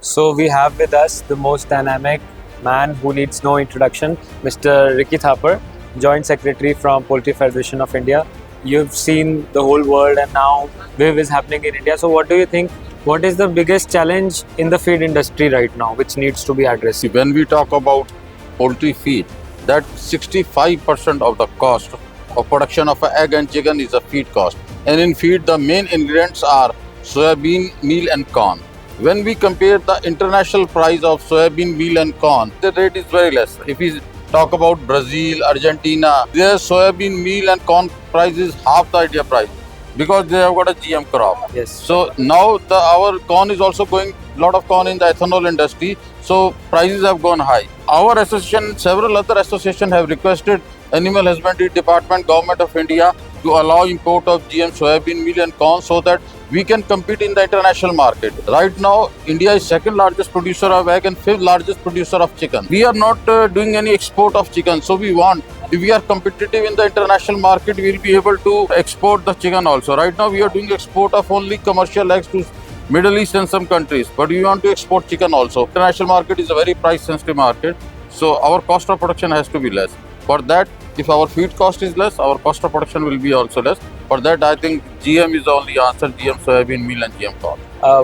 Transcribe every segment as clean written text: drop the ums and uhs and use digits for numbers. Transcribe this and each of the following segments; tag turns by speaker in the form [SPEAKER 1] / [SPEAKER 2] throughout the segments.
[SPEAKER 1] So we have with us the most dynamic man who needs no introduction, Mr. Ricky Thapar, Joint Secretary from Poultry Federation of India. You've seen the whole world and now WIV is happening in India. So what do you think? What is the biggest challenge in the feed industry right now which needs to be addressed?
[SPEAKER 2] When we talk about poultry feed, that 65% of the cost of production of egg and chicken is a feed cost. And in feed, the main ingredients are soybean meal and corn. When we compare the international price of soybean meal and corn, the rate is very less. If we talk about Brazil, Argentina, their soybean meal and corn price is half the India price because they have got a GM crop.
[SPEAKER 1] Yes.
[SPEAKER 2] So now our corn is also going, lot of corn in the ethanol industry. So prices have gone high. Our association, several other associations have requested Animal Husbandry Department, Government of India to allow import of GM soybean meal and corn so that we can compete in the international market. Right now, India is second largest producer of egg and fifth largest producer of chicken. We are not doing any export of chicken. So we want, if we are competitive in the international market, we will be able to export the chicken also. Right now, we are doing export of only commercial eggs to Middle East and some countries. But we want to export chicken also. International market is a very price sensitive market. So our cost of production has to be less. For that, if our feed cost is less, our cost of production will be also less. For that, I think GM is the only answer, GM soybean meal and GM corn.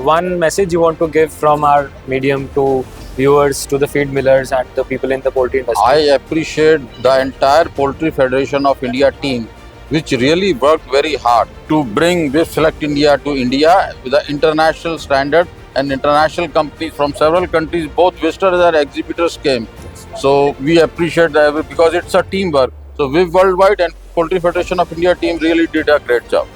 [SPEAKER 1] One message you want to give from our medium to viewers, to the feed millers and the people in the poultry industry?
[SPEAKER 2] I appreciate the entire Poultry Federation of India team, which really worked very hard to bring WIV Select India to India with the international standard, and international companies from several countries, both visitors and exhibitors came. So we appreciate that because it's a teamwork. So WIV Worldwide and Poultry Federation of India team really did a great job.